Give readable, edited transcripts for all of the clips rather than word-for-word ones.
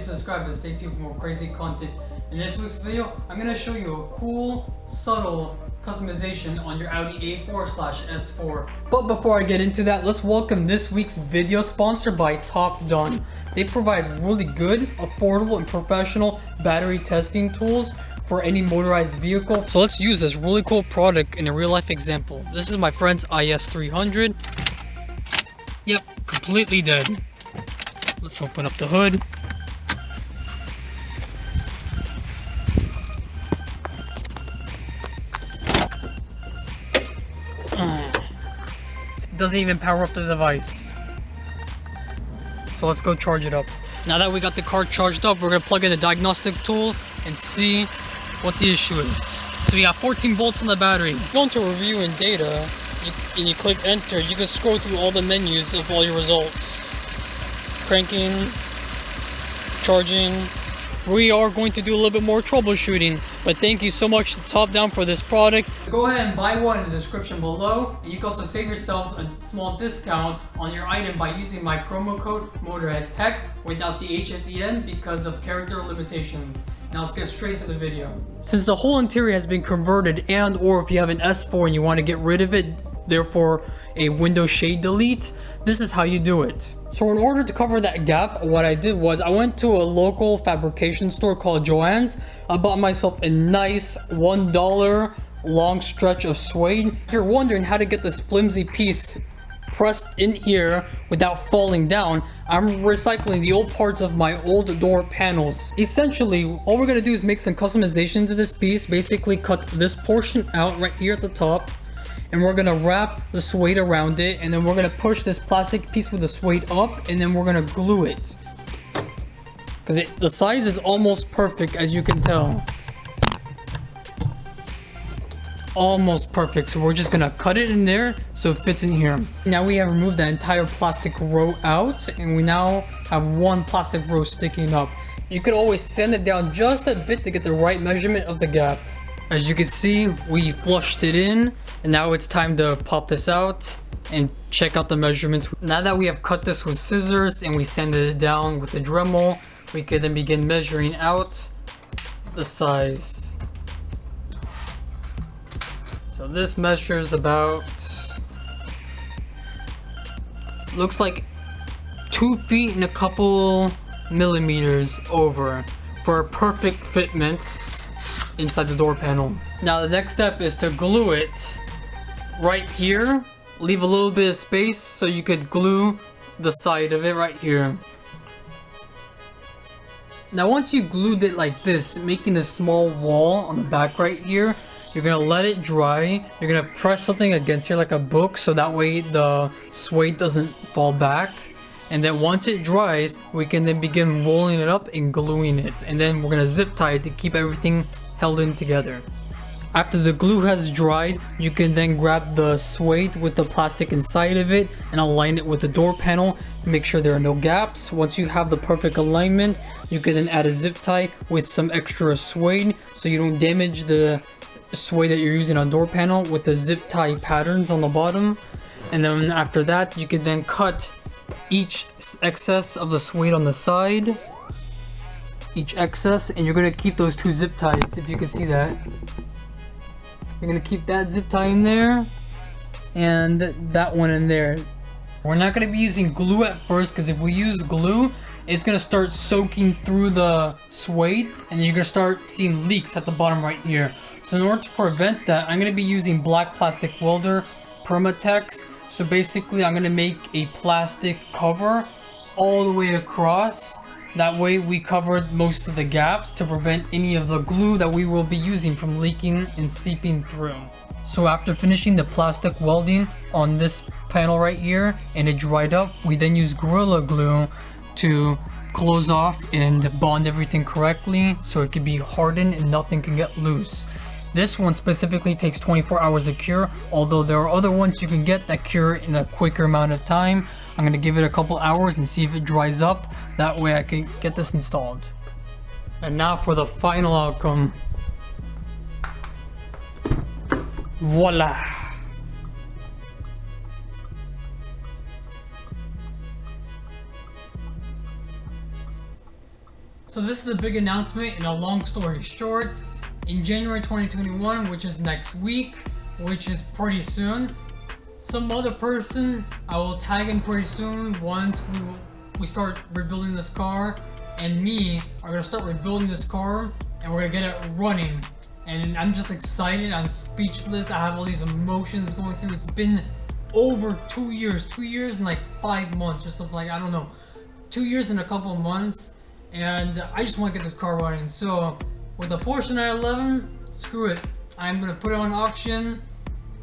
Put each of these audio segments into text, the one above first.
please subscribe and stay tuned for more crazy content. In this week's video, I'm going to show you a cool, subtle customization on your Audi A4/S4. But before I get into that, let's welcome this week's video sponsor by TOPDON. They provide really good, affordable, and professional battery testing tools for any motorized vehicle. So let's use this really cool product in a real life example. This is my friend's IS300. Yep, completely dead. Let's open up the hood. It doesn't even power up the device. So let's go charge it up. Now that we got the car charged up, we're going to plug in the diagnostic tool and see what the issue is. So we got 14 volts on the battery. Go into review and data and you click enter. You can scroll through all the menus of all your results. Cranking, charging. We are going to do a little bit more troubleshooting, but thank you so much to TOPDON for this product. Go ahead and buy one in the description below, and you can also save yourself a small discount on your item by using my promo code MotorheadTech without the H at the end because of character limitations. Now let's get straight to the video. Since the whole interior has been converted, and or if you have an S4 and you want to get rid of it, therefore a window shade delete, this is how you do it. So in order to cover that gap, what I did was I went to a local fabrication store called Joann's. I bought myself a nice $1 long stretch of suede. If you're wondering how to get this flimsy piece pressed in here without falling down, I'm recycling the old parts of my old door panels. Essentially, all we're gonna do is make some customization to this piece. Basically cut this portion out right here at the top, and we're gonna wrap the suede around it, and then we're gonna push this plastic piece with the suede up, and then we're gonna glue it. Because the size is almost perfect, as you can tell. Almost perfect, so we're just gonna cut it in there so it fits in here. Now we have removed the entire plastic row out, and we now have one plastic row sticking up. You could always sand it down just a bit to get the right measurement of the gap. As you can see, we flushed it in, and now it's time to pop this out and check out the measurements. Now that we have cut this with scissors and we sanded it down with the Dremel, we can then begin measuring out the size. So this measures about, looks like 2 feet and a couple millimeters over for a perfect fitment inside the door panel. Now the next step is to glue it right here. Leave a little bit of space so you could glue the side of it right here. Now once you glued it like this, making a small wall on the back right here, you're gonna let it dry. You're gonna press something against here like a book so that way the suede doesn't fall back. And then once it dries, we can then begin rolling it up and gluing it. And then we're gonna zip tie it to keep everything held in together. After the glue has dried, you can then grab the suede with the plastic inside of it and align it with the door panel. Make sure there are no gaps. Once you have the perfect alignment, you can then add a zip tie with some extra suede so you don't damage the suede that you're using on door panel with the zip tie patterns on the bottom. And then after that, you can then cut each excess of the suede on the side. Each excess, and you're gonna keep those 2 zip ties. If you can see that, you're gonna keep that zip tie in there and that one in there. We're not gonna be using glue at first, because if we use glue, it's gonna start soaking through the suede and you're gonna start seeing leaks at the bottom right here. So in order to prevent that, I'm gonna be using black plastic welder, Permatex. So basically I'm gonna make a plastic cover all the way across. That way we covered most of the gaps to prevent any of the glue that we will be using from leaking and seeping through. So after finishing the plastic welding on this panel right here and it dried up, we then use Gorilla Glue to close off and bond everything correctly so it can be hardened and nothing can get loose. This one specifically takes 24 hours to cure, although there are other ones you can get that cure in a quicker amount of time. I'm going to give it a couple hours and see if it dries up. That way I can get this installed. And now for the final outcome. Voila! So this is a big announcement, and a long story short, in January 2021, which is next week, which is pretty soon, some other person, I will tag him pretty soon once we start rebuilding this car, and me are gonna start rebuilding this car, and we're gonna get it running. And I'm just excited, I'm speechless, I have all these emotions going through. It's been over 2 years, 2 years and like 5 months or something, like, I don't know, 2 years and a couple months, and I just want to get this car running. So with the Porsche 911, screw it, I'm gonna put it on auction,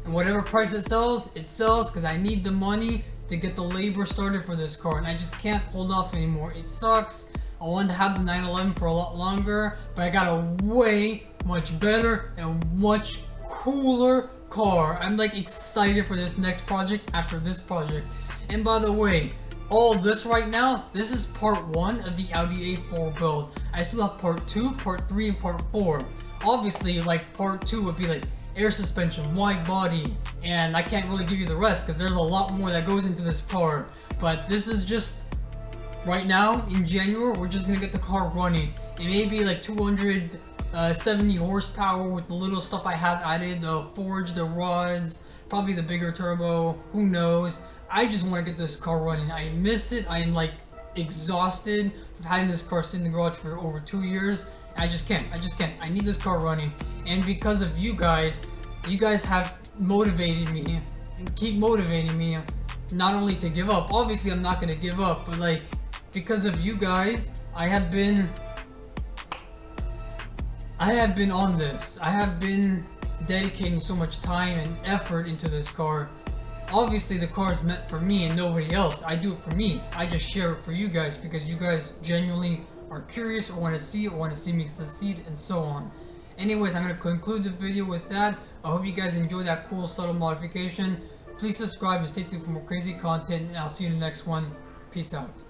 and whatever price it sells because I need the money to get the labor started for this car, and I just can't hold off anymore. It sucks. I wanted to have the 911 for a lot longer, but I got a way much better and much cooler car. I'm like excited for this next project after this project. And by the way, all this right now, this is part 1 of the Audi A4 build. I still have part 2, part 3, and part 4. Obviously, like, part 2 would be like air suspension, wide body, and I can't really give you the rest because there's a lot more that goes into this car. But this is just, right now, in January, we're just gonna get the car running. It may be like 270 horsepower with the little stuff I have added, the forge, the rods, probably the bigger turbo, who knows. I just want to get this car running. I miss it. I am like exhausted of having this car sit in the garage for over 2 years. I just can't. I need this car running. And because of you guys have motivated me and keep motivating me not only to give up. Obviously, I'm not going to give up, but like, because of you guys, I have been on this. I have been dedicating so much time and effort into this car. Obviously, the car is meant for me and nobody else. I do it for me. I just share it for you guys because you guys genuinely are curious or want to see me succeed, and so on. Anyways, I'm going to conclude the video with that. I hope you guys enjoyed that cool subtle modification. Please subscribe and stay tuned for more crazy content, and I'll see you in the next one. Peace out.